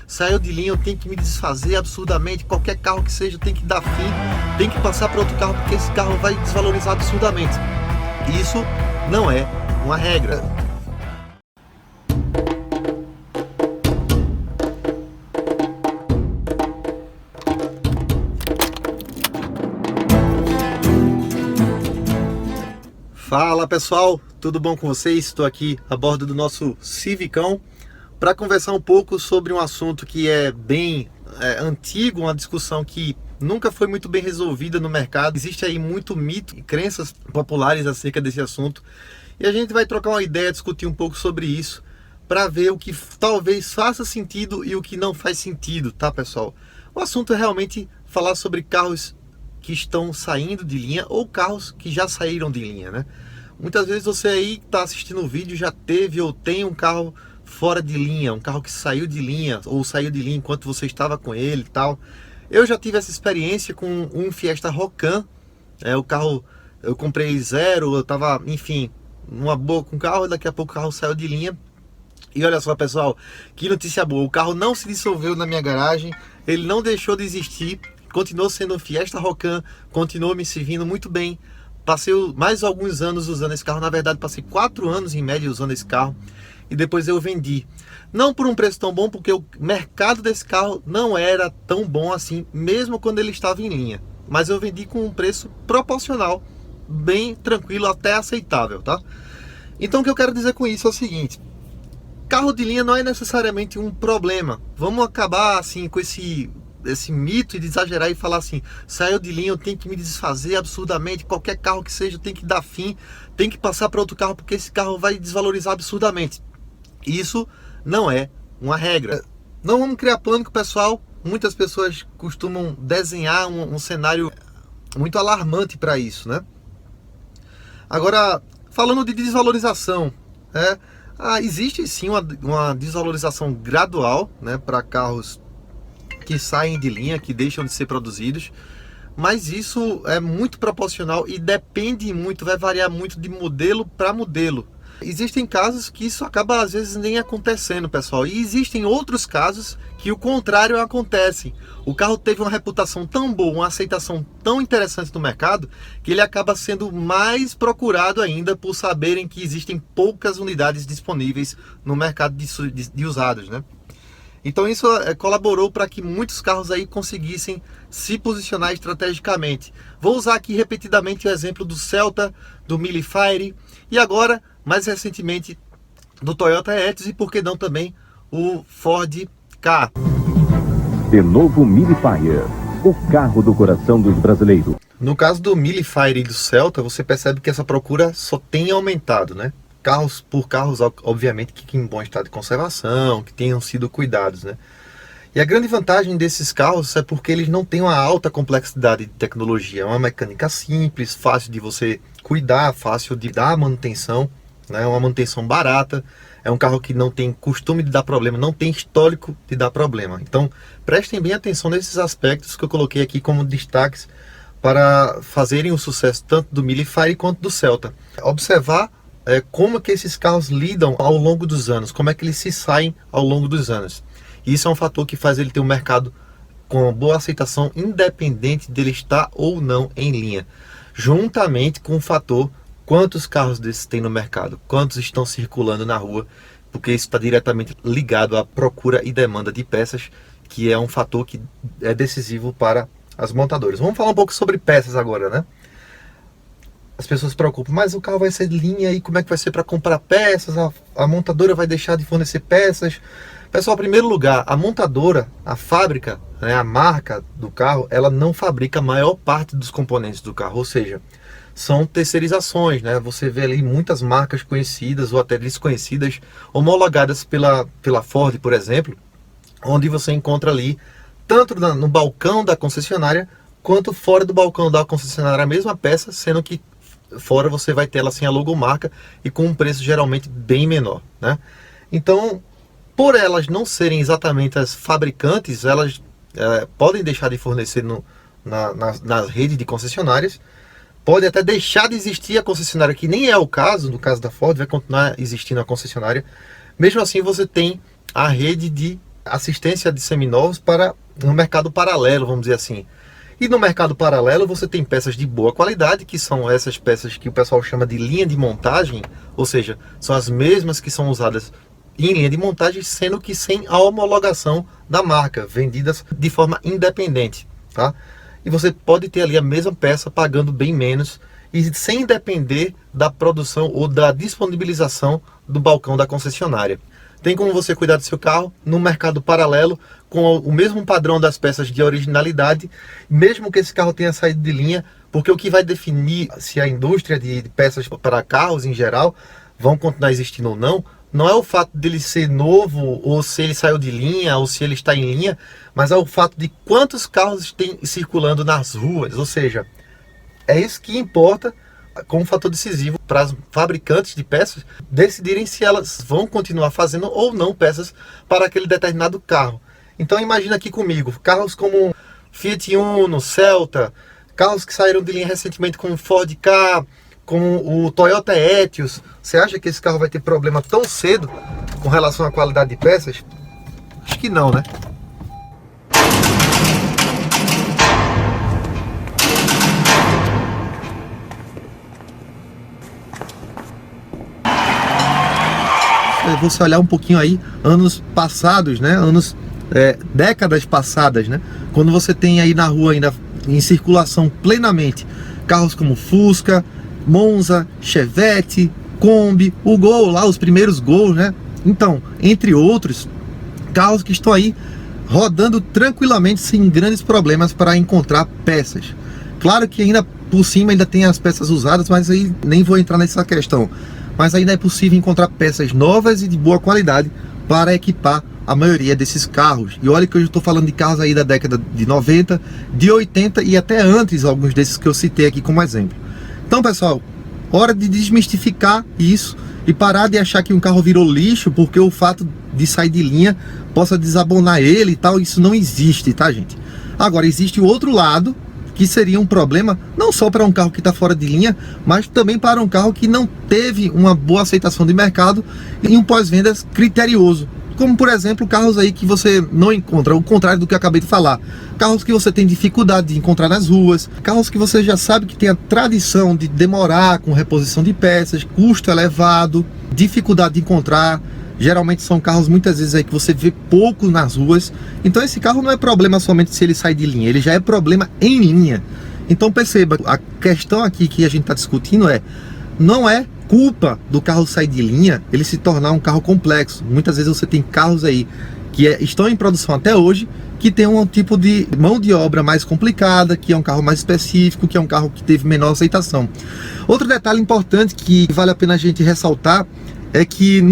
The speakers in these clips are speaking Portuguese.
saiu de linha, eu tenho que me desfazer absurdamente, qualquer carro que seja, eu tenho que dar fim, tem que passar para outro carro, porque esse carro vai desvalorizar absurdamente. Isso não é uma regra. Fala pessoal, tudo bom com vocês? Estou aqui a bordo do nosso Civicão para conversar um pouco sobre um assunto que é bem antigo, uma discussão que nunca foi muito bem resolvida no mercado. Existe aí muito mito e crenças populares acerca desse assunto e a gente vai trocar uma ideia, discutir um pouco sobre isso para ver o que talvez faça sentido e o que não faz sentido, tá pessoal? O assunto é realmente falar sobre carros que estão saindo de linha ou carros que já saíram de linha, né? Muitas vezes você aí que está assistindo o vídeo já teve ou tem um carro fora de linha, um carro que saiu de linha ou saiu de linha enquanto você estava com ele e tal. Eu já tive essa experiência com um Fiesta Rocan, o carro eu comprei zero, eu estava, enfim, numa boa com o carro, daqui a pouco o carro saiu de linha. E olha só pessoal, que notícia boa, o carro não se dissolveu na minha garagem, ele não deixou de existir. Continuou sendo um Fiesta Rocan, continuou me servindo muito bem. Passei mais alguns anos usando esse carro, na verdade passei 4 anos em média usando esse carro. E depois eu vendi. Não por um preço tão bom, porque o mercado desse carro não era tão bom assim, mesmo quando ele estava em linha. Mas eu vendi com um preço proporcional, bem tranquilo, até aceitável, tá? Então o que eu quero dizer com isso é o seguinte. Carro de linha não é necessariamente um problema. Vamos acabar assim com esse mito de exagerar e falar assim, saiu de linha, eu tenho que me desfazer absurdamente, qualquer carro que seja, eu tenho que dar fim, tem que passar para outro carro, porque esse carro vai desvalorizar absurdamente. Isso não é uma regra. Não vamos criar pânico, pessoal. Muitas pessoas costumam desenhar um cenário muito alarmante para isso, né? Agora, falando de desvalorização, existe sim uma desvalorização gradual, né, para carros que saem de linha, que deixam de ser produzidos, mas isso é muito proporcional e depende muito, vai variar muito de modelo para modelo. Existem casos que isso acaba às vezes nem acontecendo, pessoal, e existem outros casos que o contrário acontece. O carro teve uma reputação tão boa, uma aceitação tão interessante no mercado, que ele acaba sendo mais procurado ainda por saberem que existem poucas unidades disponíveis no mercado de usados, né? Então isso colaborou para que muitos carros aí conseguissem se posicionar estrategicamente. Vou usar aqui repetidamente o exemplo do Celta, do Mille Fire e agora, mais recentemente, do Toyota Etios e por que não também o Ford Ka. De novo Mille Fire, o carro do coração dos brasileiros. No caso do Mille Fire e do Celta, você percebe que essa procura só tem aumentado, né? Carros por carros, obviamente, que em bom estado de conservação, que tenham sido cuidados, né? E a grande vantagem desses carros é porque eles não têm uma alta complexidade de tecnologia. É uma mecânica simples, fácil de você cuidar, fácil de dar manutenção, né? Uma manutenção barata. É um carro que não tem costume de dar problema, não tem histórico de dar problema. Então, prestem bem atenção nesses aspectos que eu coloquei aqui como destaques para fazerem o sucesso tanto do Mille Fire quanto do Celta. Observar como que esses carros lidam ao longo dos anos, como é que eles se saem ao longo dos anos. E isso é um fator que faz ele ter um mercado com boa aceitação, independente dele estar ou não em linha. Juntamente com o fator quantos carros desses tem no mercado, quantos estão circulando na rua, porque isso está diretamente ligado à procura e demanda de peças, que é um fator que é decisivo para as montadoras. Vamos falar um pouco sobre peças agora, né? As pessoas se preocupam, mas o carro vai ser de linha e como é que vai ser para comprar peças? A montadora vai deixar de fornecer peças? Pessoal, em primeiro lugar, a montadora, a fábrica, né, a marca do carro, ela não fabrica a maior parte dos componentes do carro, ou seja, são terceirizações, né? Você vê ali muitas marcas conhecidas ou até desconhecidas, homologadas pela Ford, por exemplo, onde você encontra ali, tanto no balcão da concessionária, quanto fora do balcão da concessionária a mesma peça, sendo que fora você vai ter ela sem a logomarca e com um preço geralmente bem menor, né? Então, por elas não serem exatamente as fabricantes, elas podem deixar de fornecer na rede de concessionárias, pode até deixar de existir a concessionária, que nem é o caso, no caso da Ford, vai continuar existindo a concessionária. Mesmo assim, você tem a rede de assistência de seminovos para no mercado paralelo, vamos dizer assim. E no mercado paralelo você tem peças de boa qualidade, que são essas peças que o pessoal chama de linha de montagem, ou seja, são as mesmas que são usadas em linha de montagem, sendo que sem a homologação da marca, vendidas de forma independente, tá? E você pode ter ali a mesma peça pagando bem menos e sem depender da produção ou da disponibilização do balcão da concessionária. Tem como você cuidar do seu carro no mercado paralelo com o mesmo padrão das peças de originalidade, mesmo que esse carro tenha saído de linha, porque o que vai definir se a indústria de peças para carros em geral vão continuar existindo ou não, não é o fato dele ser novo, ou se ele saiu de linha, ou se ele está em linha, mas é o fato de quantos carros tem circulando nas ruas. Ou seja, é isso que importa como fator decisivo para os fabricantes de peças decidirem se elas vão continuar fazendo ou não peças para aquele determinado carro. Então imagina aqui comigo, carros como Fiat Uno, Celta, carros que saíram de linha recentemente como Ford Ka, como o Toyota Etios. Você acha que esse carro vai ter problema tão cedo com relação à qualidade de peças? Acho que não, né? Você olhar um pouquinho aí, anos passados, né? Décadas passadas, né? Quando você tem aí na rua ainda em circulação plenamente carros como Fusca, Monza, Chevette, Kombi, o Gol lá, os primeiros Gols, né? Então, entre outros, carros que estão aí rodando tranquilamente sem grandes problemas para encontrar peças. Claro que ainda por cima ainda tem as peças usadas, mas aí nem vou entrar nessa questão. Mas ainda é possível encontrar peças novas e de boa qualidade para equipar a maioria desses carros. E olha que eu estou falando de carros aí da década de 90, de 80 e até antes, alguns desses que eu citei aqui como exemplo. Então, pessoal, hora de desmistificar isso e parar de achar que um carro virou lixo porque o fato de sair de linha possa desabonar ele e tal. Isso não existe, tá, gente? Agora, existe o outro lado, que seria um problema não só para um carro que está fora de linha, mas também para um carro que não teve uma boa aceitação de mercado e um pós-vendas criterioso. Como, por exemplo, carros aí que você não encontra, o contrário do que eu acabei de falar. Carros que você tem dificuldade de encontrar nas ruas, carros que você já sabe que tem a tradição de demorar com reposição de peças, custo elevado, dificuldade de encontrar. Geralmente são carros muitas vezes aí que você vê pouco nas ruas. Então esse carro não é problema somente se ele sai de linha, ele já é problema em linha. Então perceba, a questão aqui que a gente está discutindo não é culpa do carro sair de linha, ele se tornar um carro complexo. Muitas vezes você tem carros aí que estão em produção até hoje, que tem um tipo de mão de obra mais complicada, que é um carro mais específico, que é um carro que teve menor aceitação. Outro detalhe importante que vale a pena a gente ressaltar é que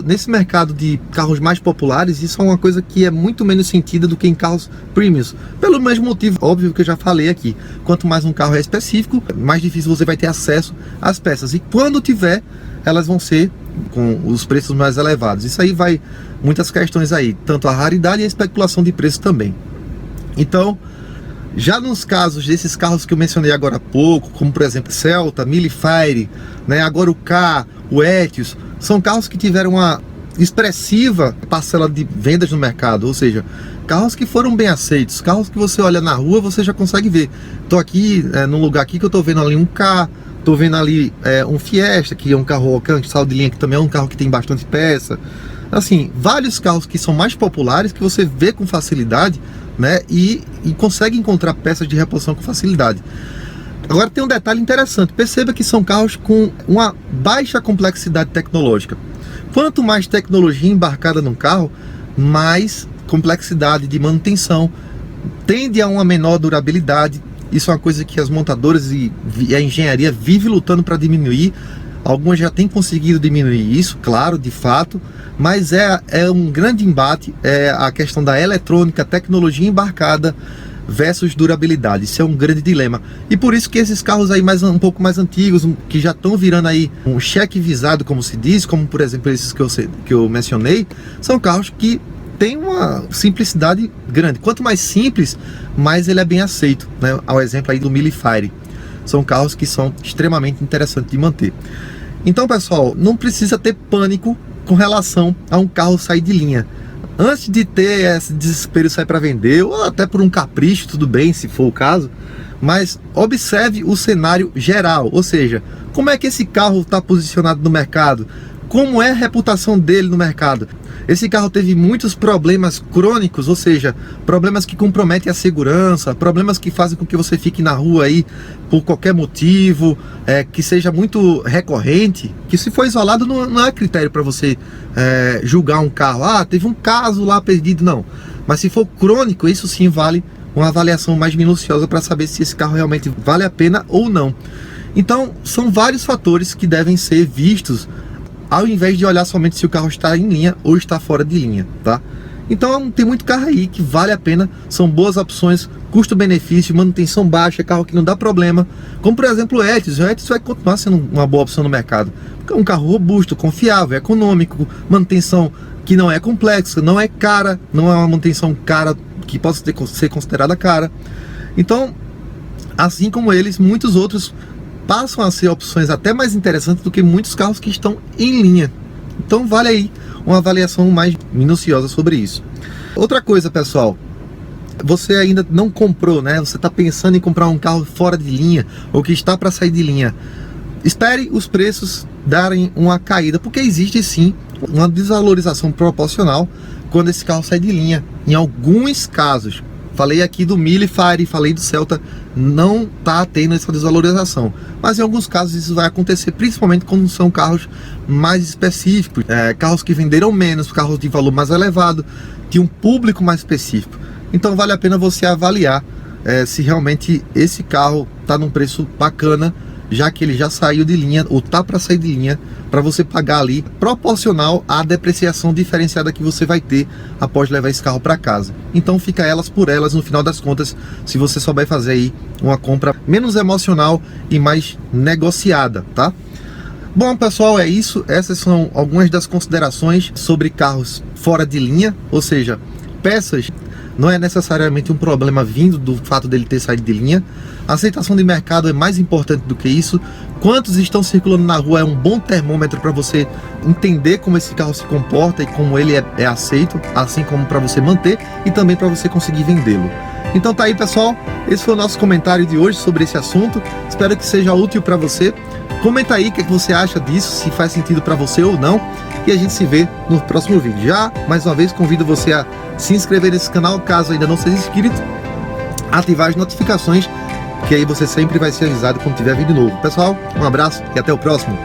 nesse mercado de carros mais populares, isso é uma coisa que é muito menos sentida do que em carros premiums. Pelo mesmo motivo óbvio que eu já falei aqui. Quanto mais um carro é específico, mais difícil você vai ter acesso às peças. E quando tiver, elas vão ser com os preços mais elevados. Isso aí vai muitas questões aí, tanto a raridade e a especulação de preço também. Então, já nos casos desses carros que eu mencionei agora há pouco, como por exemplo Celta, Mille Fire, né, agora o Ka, o Etios, são carros que tiveram uma expressiva parcela de vendas no mercado, ou seja, carros que foram bem aceitos, carros que você olha na rua, você já consegue ver. Estou aqui num lugar aqui que eu estou vendo ali um Ka, estou vendo ali um Fiesta, que é um carro Ocon, que saiu de linha, que também é um carro que tem bastante peça. Assim, vários carros que são mais populares, que você vê com facilidade, né, e consegue encontrar peças de reposição com facilidade. Agora tem um detalhe interessante, perceba que são carros com uma baixa complexidade tecnológica. Quanto mais tecnologia embarcada num carro, mais complexidade de manutenção, tende a uma menor durabilidade. Isso é uma coisa que as montadoras e a engenharia vivem lutando para diminuir. Algumas já têm conseguido diminuir isso, claro, de fato, mas é um grande embate, a questão da eletrônica, tecnologia embarcada versus durabilidade. Isso é um grande dilema. E por isso que esses carros aí um pouco mais antigos, que já estão virando aí um cheque visado, como se diz, como por exemplo esses que eu mencionei, são carros que têm uma simplicidade grande. Quanto mais simples, mais ele é bem aceito, né? Ao exemplo aí do Mille Fire. São carros que são extremamente interessantes de manter. Então, pessoal, não precisa ter pânico com relação a um carro sair de linha. antes de ter esse desespero de sair para vender, ou até por um capricho, tudo bem, se for o caso, mas observe o cenário geral, ou seja, como é que esse carro está posicionado no mercado, como é a reputação dele no mercado. Esse carro teve muitos problemas crônicos, ou seja, problemas que comprometem a segurança, problemas que fazem com que você fique na rua aí por qualquer motivo, que seja muito recorrente, que se for isolado não é critério para você julgar um carro. Ah, teve um caso lá perdido, não. Mas se for crônico, isso sim vale uma avaliação mais minuciosa para saber se esse carro realmente vale a pena ou não. Então, são vários fatores que devem ser vistos ao invés de olhar somente se o carro está em linha ou está fora de linha, tá? Então tem muito carro aí que vale a pena, são boas opções, custo-benefício, manutenção baixa, carro que não dá problema, como por exemplo o Etios. O Etios vai continuar sendo uma boa opção no mercado, porque é um carro robusto, confiável, econômico, manutenção que não é complexa, não é cara, não é uma manutenção cara que possa ser considerada cara. Então, assim como eles, muitos outros passam a ser opções até mais interessantes do que muitos carros que estão em linha. Então vale aí uma avaliação mais minuciosa sobre isso. Outra coisa, pessoal, você ainda não comprou, né? Você está pensando em comprar um carro fora de linha ou que está para sair de linha. Espere os preços darem uma caída, porque existe sim uma desvalorização proporcional quando esse carro sai de linha. Em alguns casos, falei aqui do Mille Fire, falei do Celta, não está tendo essa desvalorização. Mas em alguns casos isso vai acontecer, principalmente quando são carros mais específicos, carros que venderam menos, carros de valor mais elevado, de um público mais específico. Então vale a pena você avaliar se realmente esse carro está num preço bacana, já que ele já saiu de linha ou tá para sair de linha, para você pagar ali proporcional à depreciação diferenciada que você vai ter após levar esse carro para casa. Então fica elas por elas no final das contas, se você souber fazer aí uma compra menos emocional e mais negociada, tá? Bom, pessoal, é isso. Essas são algumas das considerações sobre carros fora de linha, ou seja, peças. Não é necessariamente um problema vindo do fato dele ter saído de linha. A aceitação de mercado é mais importante do que isso. Quantos estão circulando na rua é um bom termômetro para você entender como esse carro se comporta e como ele é aceito, assim como para você manter e também para você conseguir vendê-lo. Então tá aí, pessoal, esse foi o nosso comentário de hoje sobre esse assunto. Espero que seja útil para você. Comenta aí o que você acha disso, se faz sentido para você ou não. E a gente se vê no próximo vídeo. Já, mais uma vez, convido você a se inscrever nesse canal, caso ainda não seja inscrito, ativar as notificações, que aí você sempre vai ser avisado quando tiver vídeo novo. Pessoal, um abraço e até o próximo.